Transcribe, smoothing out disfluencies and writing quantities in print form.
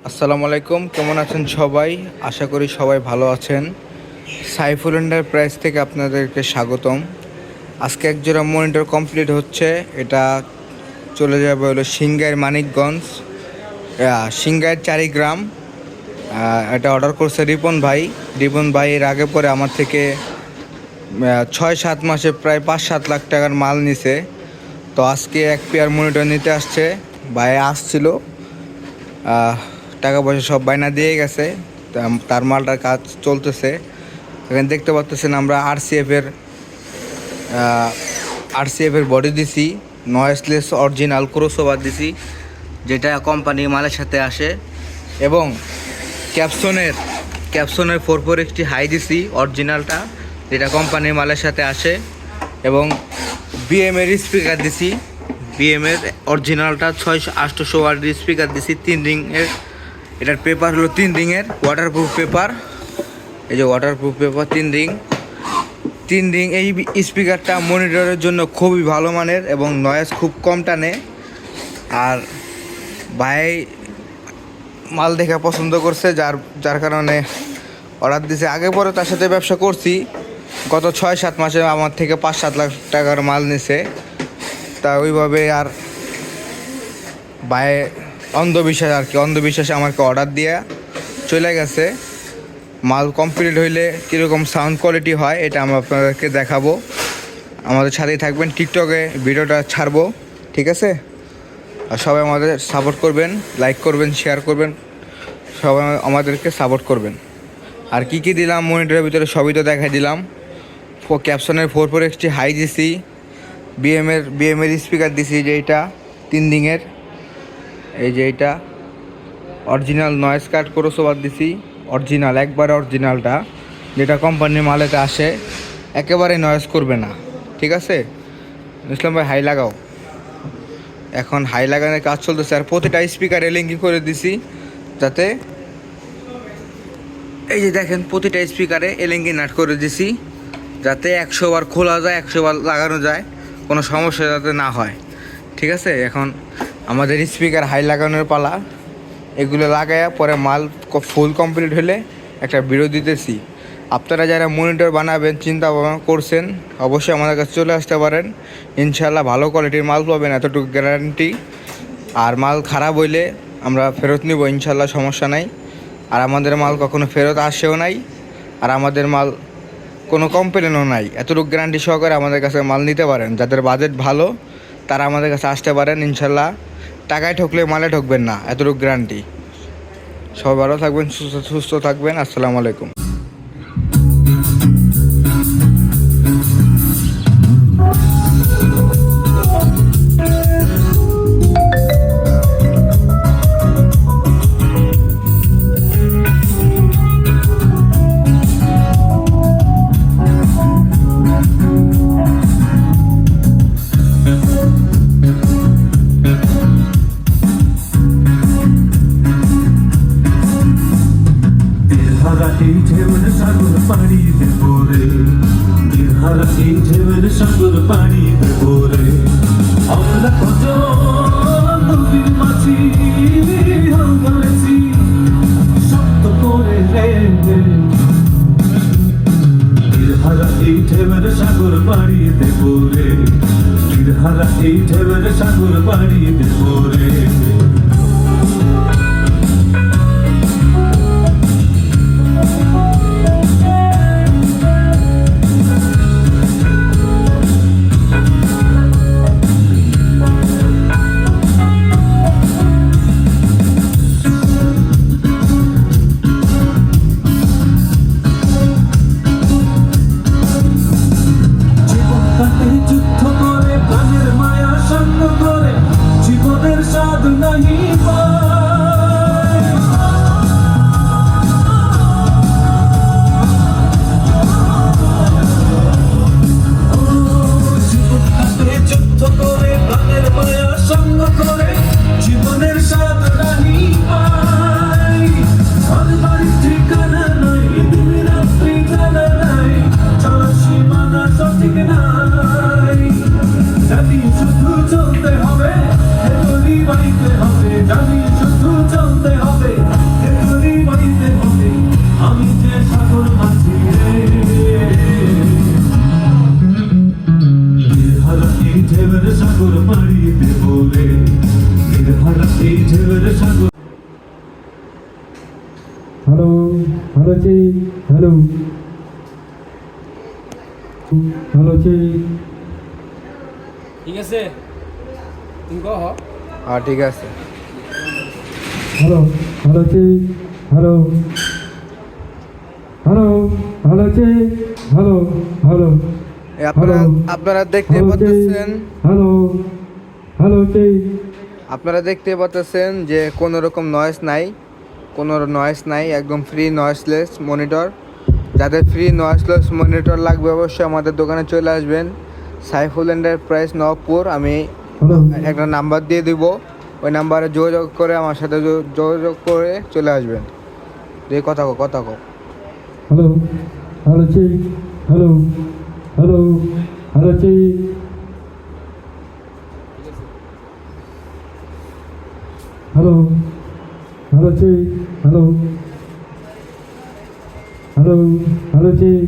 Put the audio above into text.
আসসালামু আলাইকুম, কেমন আছেন সবাই? আশা করি সবাই ভালো আছেন। সাইফুল এন্টারপ্রাইজ থেকে আপনাদেরকে স্বাগতম। আজকে এক জোড়া মনিটর কমপ্লিট হচ্ছে। এটা চলে যাবে হলো সিংগাইর মানিকগঞ্জ, সিংগাইর 4 গ্রাম। এটা অর্ডার করছে রিপন ভাই। রিপন ভাই এর আগে পরে আমার থেকে 6-7 মাসে প্রায় 5-7 লাখ টাকার মাল নিছে। তো আজকে এক পেয়ার মনিটর নিতে আসছে। ভাই আসছিল, টাকা পয়সা সব বায়না দিয়ে গেছে। তার মালটার কাজ চলতেছে। এখানে দেখতে পাচ্ছেন আমরা আরসিএফের বডি দিছি, নয়েসলেস অরিজিনাল ক্রসওভার দিছি, যেটা কোম্পানি মালের সাথে আসে। এবং ক্যাপসনের 4x হাই দিছি অরিজিনালটা, যেটা কোম্পানির মালের সাথে আসে। এবং বিএমের স্পিকার দিছি, বিএমের অরিজিনালটা 600-800 ওয়াটের স্পিকার দিছি 3 রিংয়ের। এটার পেপার হলো 3 রিংয়ের ওয়াটারপ্রুফ পেপার। এই যে ওয়াটারপ্রুফ পেপার 3 রিং। এই স্পিকারটা মনিটরের জন্য খুবই ভালো মানের এবং নয়েজ খুব কম টানে। আর ভাই মাল দেখে পছন্দ করছে, যার কারণে অর্ডার দিছে। আগে পরে তার সাথে ব্যবসা করছি, গত 6-7 মাসে আমার থেকে 5-7 লাখ টাকার মাল নিছে। তা ওইভাবে আর ভাই অন্ধবিশ্বাসে আমাকে অর্ডার দিয়ে চলে গেছে। মাল কমপ্লিট হইলে কীরকম সাউন্ড কোয়ালিটি হয় এটা আমি আপনাদেরকে দেখাবো। আমাদের সাথেই থাকবেন, টিকটকে ভিডিওটা ছাড়বো, ঠিক আছে? আর সবাই আমাদের সাপোর্ট করবেন, লাইক করবেন, শেয়ার করবেন, সবাই আমাদেরকে সাপোর্ট করবেন। আর কি কি দিলাম মনিটরের ভিতরে সবই তো দেখাই দিলাম। ক্যাপসনের 4x হাই দিছি, বিএমের স্পিকার দিছি, যে এটা 3 রিংয়ের। এই যে এটা অরিজিনাল নয়েজ কাট ক্রসওভার দিছি, অরিজিনাল একবারে অরিজিনালটা, যেটা কোম্পানির মালেতে আসে, একেবারে নয়েজ করবে না, ঠিক আছে? ইসলাম ভাই হাই লাগাও। এখন হাই লাগানোর কাজ চলতেছে। আর প্রতিটা স্পিকার এলিঙ্গি করে দিছি, যাতে এই যে দেখেন প্রতিটা স্পিকারে এলিঙ্গি নাট করে দিছি, যাতে 100 বার খোলা যায়, 100 বার লাগানো যায়, কোনো সমস্যা যাতে না হয়, ঠিক আছে? এখন আমাদের স্পিকার হাই লাগানোর পালা। এগুলো লাগায়া পরে মাল ফুল কমপ্লিট হলে একটা ভিডিও দিতেছি। আপনারা যারা মনিটর বানাবেন চিন্তা ভাবনা করছেন, অবশ্যই আমাদের কাছে চলে আসতে পারেন। ইনশাল্লাহ ভালো কোয়ালিটির মাল পাবেন, এতটুকু গ্যারান্টি। আর মাল খারাপ হইলে আমরা ফেরত নিব, ইনশাল্লাহ, সমস্যা নাই। আর আমাদের মাল কখনো ফেরত আসেও নাই, আর আমাদের মাল কোনো কমপ্লেনও নাই। এতটুকু গ্যারান্টি সহকারে আমাদের কাছে মাল নিতে পারেন। যাদের বাজেট ভালো তারা আমাদের কাছে আসতে পারেন, ইনশাল্লাহ। টাকায় ঠকলে মালে ঠকবেন না, এতটুকু গ্যারান্টি। সবাই ভালো থাকবেন, সুস্থ থাকবেন। আসসালামু আলাইকুম। এই ঢেউর সাগর পাড়িতে পড়ে, হারা এই ঢেউর সাগর পাড়িতে পড়ে, আমরা কত নদীর মাঝি গেছি শক্ত করে রে। হারা এই ঢেউর সাগর পাড়িতে পড়ে, হারা এই ঢেউর সাগর পাড়িতে পড়ে। যুদ্ধ করে প্রাণের মায়া সঙ্গ করে জীবনের সাধনা hello check, hello. Hello check. ঠিক আছে তুমি কহ হ্যাঁ ঠিক আছে। Hello, hello check, hello. Hello, hello check, hello, hello. আপনারা Hello. আপনারা দেখতে Hello পাচ্ছেন, check, hello, hello check. আপনারা দেখতে পাচ্ছেন যে কোনো রকম নয়েজ নাই, কোনো নয়েজ নাই, একদম ফ্রি নয়েজলেস মনিটর। যাদের ফ্রি নয়েজলেস মনিটর লাগবে অবশ্যই আমাদের দোকানে চলে আসবেন, সাইফুল এন্টারপ্রাইজ নবপুর। আমি Hello. একটা নাম্বার দিয়ে দিব, ওই নাম্বারে যোগাযোগ করে আমার সাথে যোগাযোগ করে চলে আসবেন। দিয়ে কথা কো। Hello, hello check, hello, hello, hello check. Hello, hello check, hello, hello, hello check.